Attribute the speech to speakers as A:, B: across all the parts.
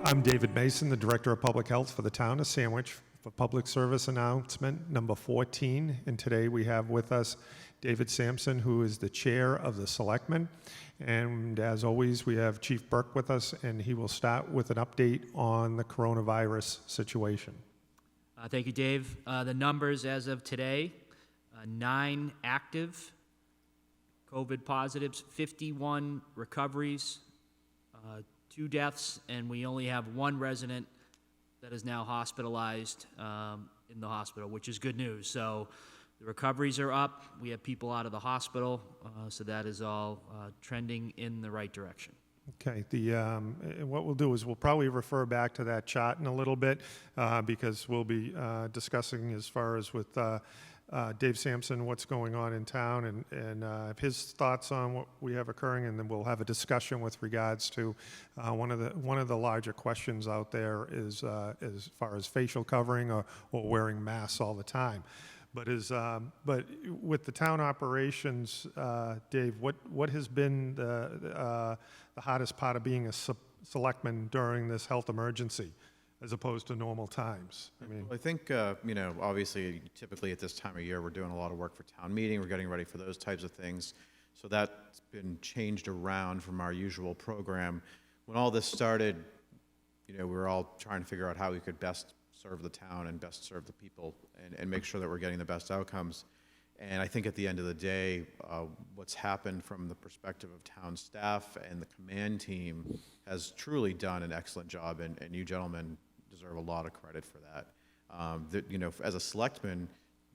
A: I'm David Mason, the Director of Public Health for the town of Sandwich, for public service announcement number 14. And today we have with us David Sampson, who is the Chair of the Selectmen. And as always, we have Chief Burke with us, and he will start with an update on the coronavirus situation.
B: Thank you, Dave. The numbers as of today, 9 active COVID positives, 51 recoveries, 2 deaths, and we only have 1 resident that is now hospitalized in the hospital, which is good news. So the recoveries are up. We have people out of the hospital, so that is all trending in the right direction.
A: Okay, what we'll do is we'll probably refer back to that chart in a little bit because we'll be discussing as far as with Dave Sampson what's going on in town and his thoughts on what we have occurring, and then we'll have a discussion with regards to one of the larger questions out there is as far as facial covering or wearing masks all the time. But with the town operations, Dave, what has been the hardest part of being a selectman during this health emergency, as opposed to normal times? I mean,
C: well, I think obviously, typically at this time of year, we're doing a lot of work for town meeting. We're getting ready for those types of things. So that's been changed around from our usual program. When all this started, we were all trying to figure out how we could best serve the town and best serve the people and make sure that we're getting the best outcomes. And I think at the end of the day, what's happened from the perspective of town staff and the command team has truly done an excellent job, and you gentlemen deserve a lot of credit for that. As a selectman,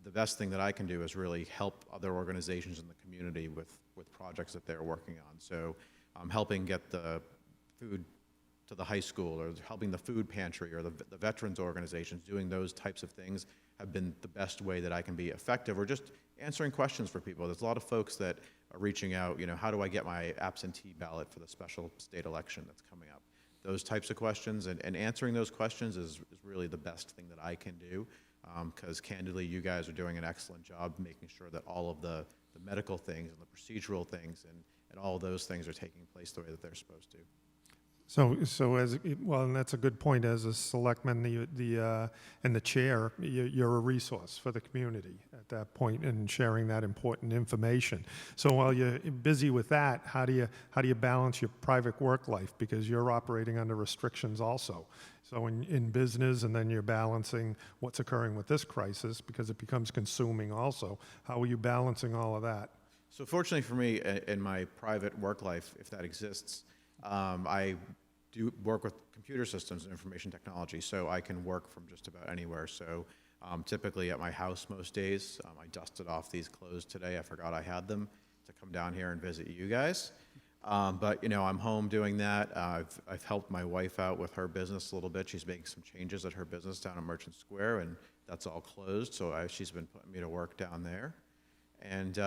C: the best thing that I can do is really help other organizations in the community with projects that they're working on. So helping get the food to the high school, or helping the food pantry, or the veterans organizations, doing those types of things have been the best way that I can be effective, or just answering questions for people. There's a lot of folks that are reaching out, how do I get my absentee ballot for the special state election that's coming up? Those types of questions, and answering those questions is really the best thing that I can do, because candidly, you guys are doing an excellent job making sure that all of the medical things and the procedural things and all of those things are taking place the way that they're supposed to.
A: So as well, and that's a good point. As a selectman, and the chair, you're a resource for the community at that point in sharing that important information. So while you're busy with that, how do you balance your private work life, because you're operating under restrictions also? So in business, and then you're balancing what's occurring with this crisis because it becomes consuming also. How are you balancing all of that?
C: So fortunately for me, in my private work life, if that exists, I do work with computer systems and information technology, so I can work from just about anywhere. So typically at my house most days, I dusted off these clothes today. I forgot I had them to come down here and visit you guys. But I'm home doing that. I've helped my wife out with her business a little bit. She's making some changes at her business down in Merchant Square, and that's all closed. So she's been putting me to work down there. And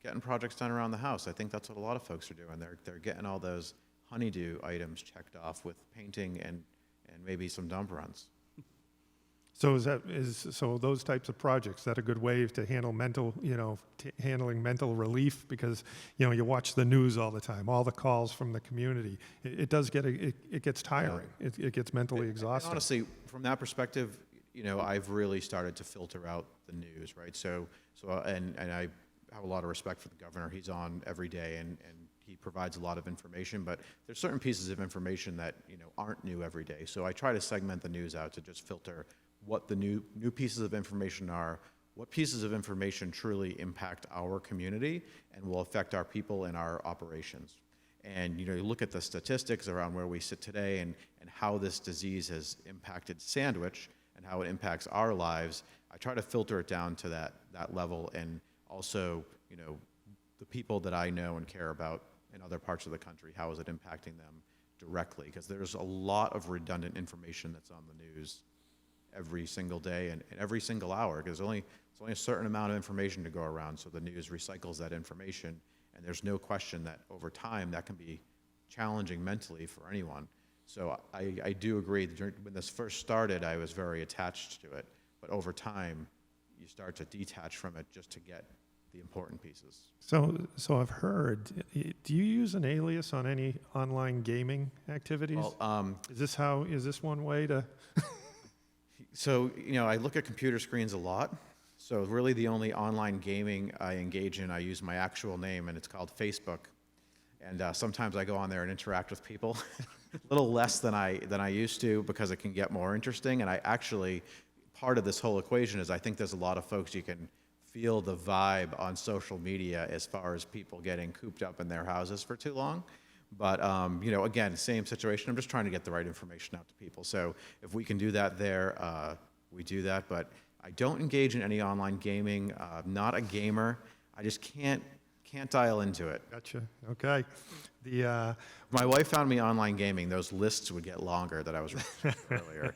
C: getting projects done around the house. I think that's what a lot of folks are doing. They're getting all those honeydew items checked off with painting and maybe some dump runs.
A: So so those types of projects, is that a good way to handle handling mental relief? Because you watch the news all the time, all the calls from the community. It does it gets tiring. Yeah. It gets mentally exhausting.
C: Honestly, from that perspective, I've really started to filter out the news, right? So and I have a lot of respect for the governor. He's on every day, and he provides a lot of information, but there's certain pieces of information that aren't new every day. So I try to segment the news out to just filter what the new pieces of information are, what pieces of information truly impact our community and will affect our people and our operations. And you look at the statistics around where we sit today and how this disease has impacted Sandwich and how it impacts our lives. I try to filter it down to that level, and also, the people that I know and care about in other parts of the country, how is it impacting them directly? Because there's a lot of redundant information that's on the news every single day and every single hour, because there's only a certain amount of information to go around, so the news recycles that information, and there's no question that over time that can be challenging mentally for anyone. So I do agree that when this first started, I was very attached to it, but over time, you start to detach from it just to get the important pieces.
A: So I've heard, do you use an alias on any online gaming activities?
C: Well,
A: Is this one way to?
C: so, I look at computer screens a lot. So really the only online gaming I engage in, I use my actual name, and it's called Facebook. And sometimes I go on there and interact with people, a little less than I used to, because it can get more interesting. And I actually, part of this whole equation is I think there's a lot of folks you can feel the vibe on social media as far as people getting cooped up in their houses for too long. But, again, same situation. I'm just trying to get the right information out to people. So if we can do that there, we do that. But I don't engage in any online gaming. Not a gamer. I just can't dial into it.
A: Gotcha. Okay. The
C: My wife found me online gaming. Those lists would get longer that I was referring to earlier.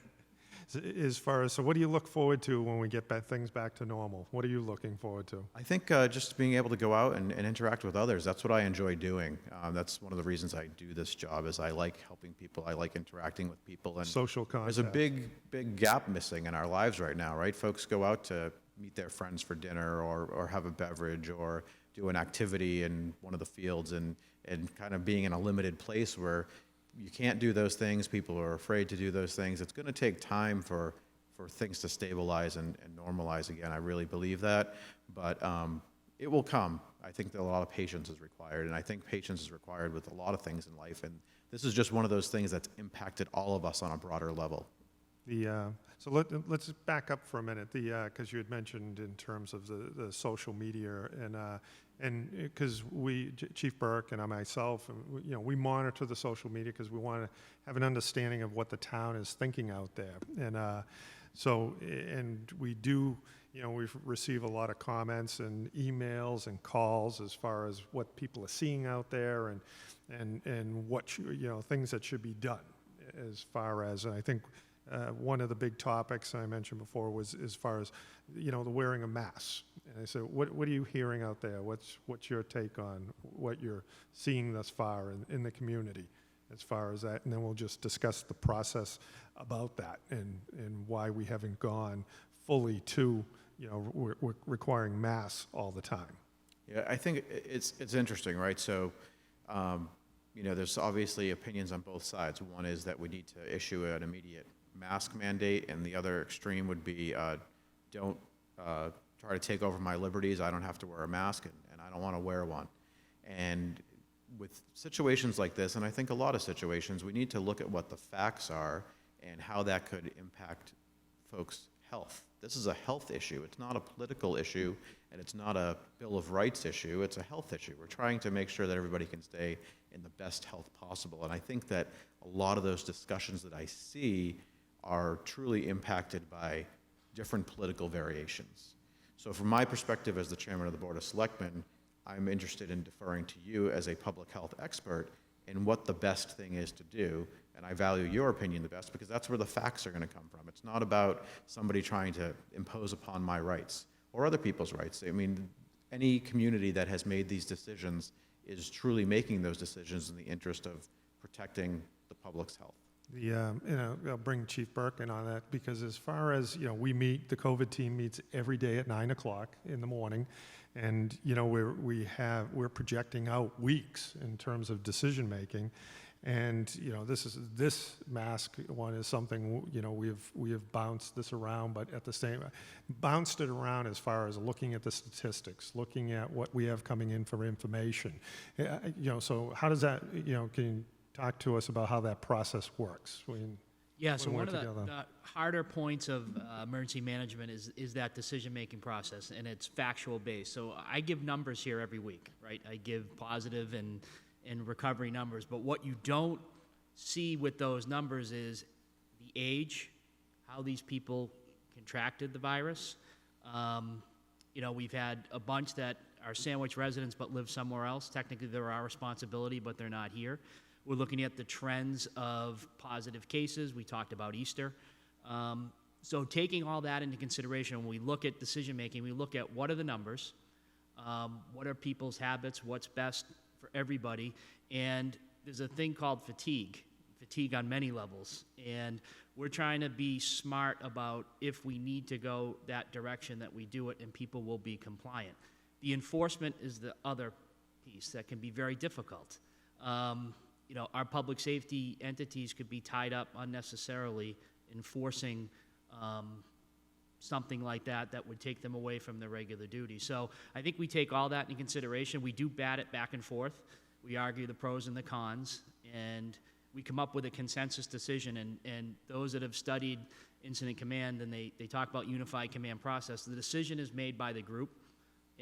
A: as far as, so what do you look forward to when we get things back to normal? What are you looking forward to?
C: I think just being able to go out and interact with others, that's what I enjoy doing. That's one of the reasons I do this job, is I like helping people. I like interacting with people. And
A: Social contact.
C: there's a big gap missing in our lives right now, right? Folks go out to meet their friends for dinner, or have a beverage, or do an activity in one of the fields, and kind of being in a limited place where you can't do those things. People are afraid to do those things. It's going to take time for things to stabilize and normalize again. I really believe that, but it will come. I think that a lot of patience is required, and I think patience is required with a lot of things in life, and this is just one of those things that's impacted all of us on a broader level.
A: So let's back up for a minute, because you had mentioned in terms of the social media, and because Chief Burke and I myself, we monitor the social media because we want to have an understanding of what the town is thinking out there, and we do, we receive a lot of comments and emails and calls as far as what people are seeing out there, and what things that should be done as far as, and I think. One of the big topics I mentioned before was as far as, the wearing of masks. And I said, what are you hearing out there? What's your take on what you're seeing thus far in the community as far as that? And then we'll just discuss the process about that, and why we haven't gone fully to, we're requiring masks all the time.
C: Yeah, I think it's interesting, right? So, there's obviously opinions on both sides. One is that we need to issue an immediate mask mandate, and the other extreme would be don't try to take over my liberties. I don't have to wear a mask, and I don't want to wear one. And with situations like this, and I think a lot of situations, we need to look at what the facts are and how that could impact folks' health. This is a health issue. It's not a political issue, and it's not a Bill of Rights issue. It's a health issue. We're trying to make sure that everybody can stay in the best health possible. And I think that a lot of those discussions that I see are truly impacted by different political variations. So from my perspective as the chairman of the Board of Selectmen, I'm interested in deferring to you as a public health expert in what the best thing is to do, and I value your opinion the best because that's where the facts are going to come from. It's not about somebody trying to impose upon my rights or other people's rights. I mean, any community that has made these decisions is truly making those decisions in the interest of protecting the public's health.
A: I'll bring Chief Burke in on that, because as far as, the COVID team meets every day at 9 o'clock in the morning, and, we're projecting out weeks in terms of decision making. And, this mask one is something, we have bounced this around, but at the same, bounced it around as far as looking at the statistics, looking at what we have coming in for information. So how does that, can you talk to us about how that process works?
B: So one of
A: together.
B: the harder points of emergency management is that decision-making process, and it's factual based. So I give numbers here every week, right? I give positive and recovery numbers, but what you don't see with those numbers is the age, how these people contracted the virus. We've had a bunch that are Sandwich residents but live somewhere else. Technically, they're our responsibility, but they're not here. We're looking at the trends of positive cases. We talked about Easter. So taking all that into consideration, when we look at decision-making, we look at what are the numbers, what are people's habits, what's best for everybody, and there's a thing called fatigue on many levels, and we're trying to be smart about if we need to go that direction that we do it and people will be compliant. The enforcement is the other piece that can be very difficult. Our public safety entities could be tied up unnecessarily enforcing something like that would take them away from their regular duty. So I think we take all that into consideration. We do bat it back and forth. We argue the pros and the cons, and we come up with a consensus decision. And those that have studied incident command, and they talk about unified command process, the decision is made by the group,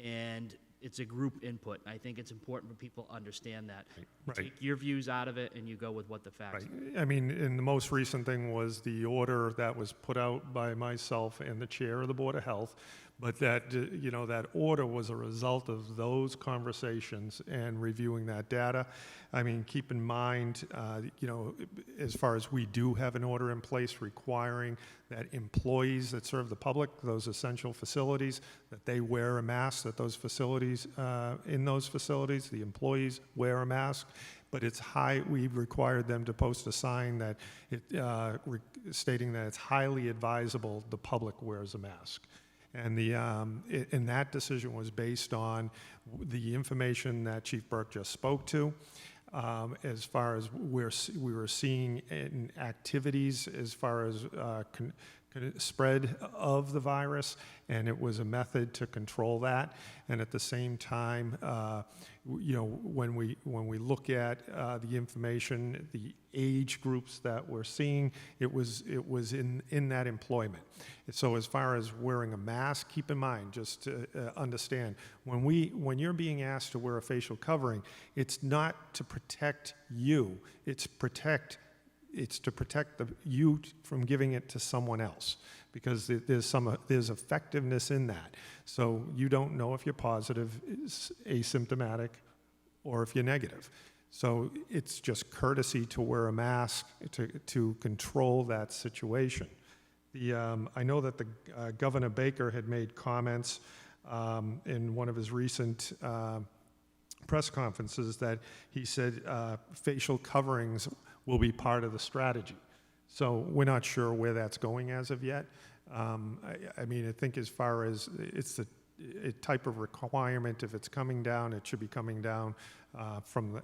B: and it's a group input. I think it's important for people to understand that.
A: Right.
B: You take your views out of it, and you go with what the facts
A: Right. I mean, and the most recent thing was the order that was put out by myself and the chair of the Board of Health, but that, that order was a result of those conversations and reviewing that data. I mean, keep in mind, as far as we do have an order in place requiring that employees that serve the public, those essential facilities, that they wear a mask, that those facilities, in those facilities, the employees wear a mask. But it's we've required them to post a sign that stating that it's highly advisable the public wears a mask. And and that decision was based on the information that Chief Burke just spoke to, as far as we were seeing in activities as far as spread of the virus, and it was a method to control that. And at the same time, when we look at the information, the age groups that we're seeing, it was in that employment. So as far as wearing a mask, keep in mind, just to understand, when you're being asked to wear a facial covering, it's not to protect you, it's to protect you from giving it to someone else, because there's effectiveness in that. So you don't know if you're positive, asymptomatic, or if you're negative. So it's just courtesy to wear a mask to control that situation. I know that the Governor Baker had made comments in one of his recent press conferences that he said facial coverings will be part of the strategy. So we're not sure where that's going as of yet. I mean, I think as far as it's a type of requirement, if it's coming down, it should be coming down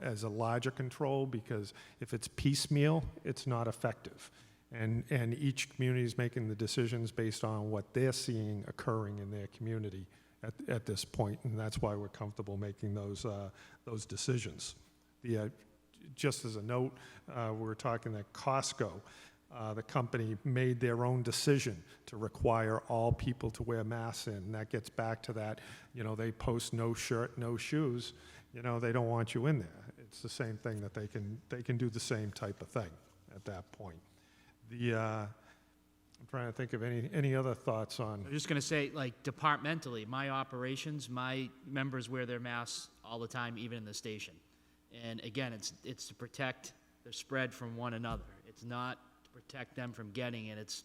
A: as a larger control, because if it's piecemeal, it's not effective. And each community is making the decisions based on what they're seeing occurring in their community at this point, and that's why we're comfortable making those decisions. Just as a note, we were talking that Costco, the company, made their own decision to require all people to wear masks, and that gets back to that, they post no shirt, no shoes, they don't want you in there. It's the same thing that they can do the same type of thing at that point. I'm trying to think of any other thoughts on.
B: I'm just going to say, like, departmentally, my operations, my members wear their masks all the time, even in the station. And again, it's to protect the spread from one another. It's not to protect them from getting it. It's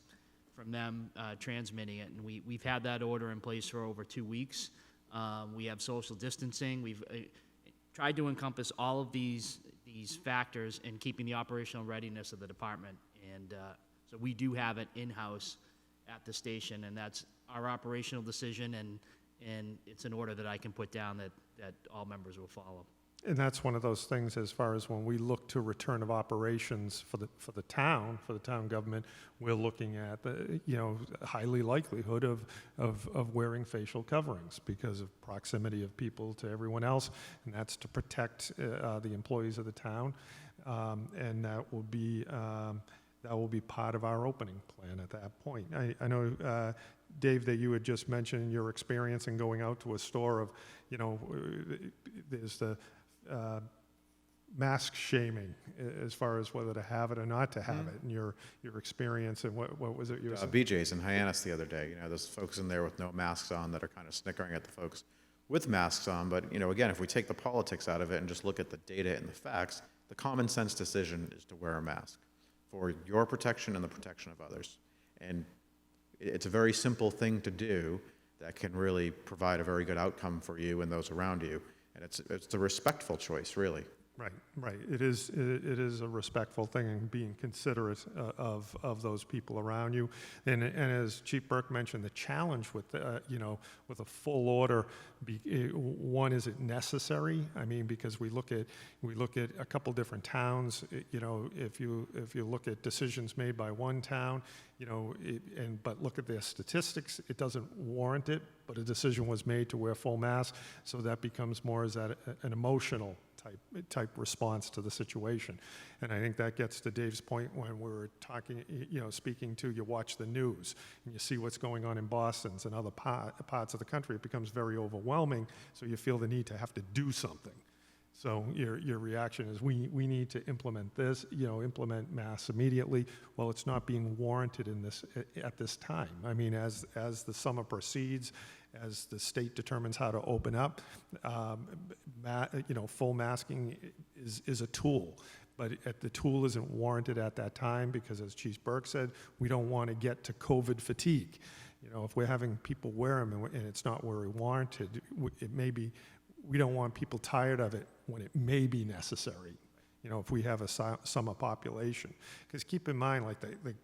B: from them transmitting it. And we've had that order in place for over 2 weeks. We have social distancing. We've tried to encompass all of these factors in keeping the operational readiness of the department. And so we do have it in-house at the station, and that's our operational decision, and it's an order that I can put down that all members will follow.
A: And that's one of those things, as far as when we look to return of operations for the town government, we're looking at the highly likelihood of wearing facial coverings because of proximity of people to everyone else, and that's to protect the employees of the town, and that will be part of our opening plan at that point. I know, Dave, that you had just mentioned your experience in going out to a store of, there's the mask shaming as far as whether to have it or not to have it, and your experience, and what was it you were saying?
C: BJ's in Hyannis the other day, there's folks in there with no masks on that are kind of snickering at the folks with masks on. But, again, if we take the politics out of it and just look at the data and the facts, the common sense decision is to wear a mask for your protection and the protection of others. And it's a very simple thing to do that can really provide a very good outcome for you and those around you. And it's a respectful choice, really.
A: Right. It is a respectful thing and being considerate of those people around you. And as Chief Burke mentioned, the challenge with, with a full order, one, is it necessary? I mean, because we look at a couple different towns, if you look at decisions made by one town, but look at their statistics, it doesn't warrant it, but a decision was made to wear full mask, so that becomes more as an emotional type response to the situation. And I think that gets to Dave's point when we were talking, speaking to, you watch the news and you see what's going on in Boston's and other parts of the country. It becomes very overwhelming, so you feel the need to have to do something. So your reaction is, we need to implement this, implement masks immediately. Well, it's not being warranted at this time. I mean, as the summer proceeds, as the state determines how to open up, full masking is a tool. But the tool isn't warranted at that time because, as Chief Burke said, we don't want to get to COVID fatigue. If we're having people wear them and it's not where we warranted, it may be, we don't want people tired of it when it may be necessary, if we have a summer population. Because keep in mind, like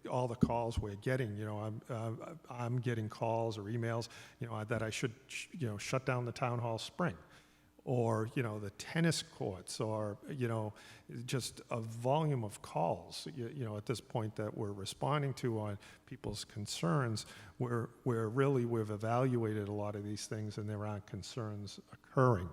A: all the calls we're getting, I'm getting calls or emails, that I should, shut down the town hall spring, or, the tennis courts, or, just a volume of calls, at this point that we're responding to on people's concerns, where really we've evaluated a lot of these things and there aren't concerns occurring.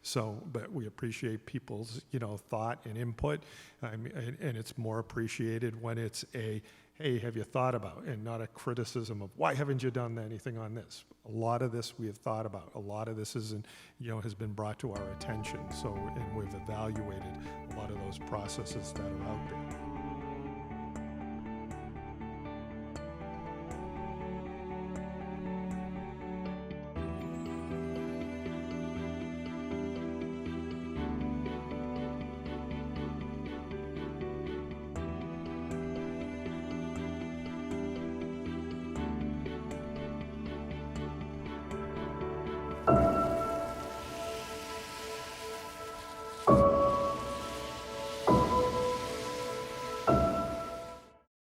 A: So, but we appreciate people's, thought and input, and it's more appreciated when it's a, hey, have you thought about, and not a criticism of, why haven't you done anything on this? A lot of this we have thought about. A lot of this isn't, has been brought to our attention. So, and we've evaluated a lot of those processes that are out there.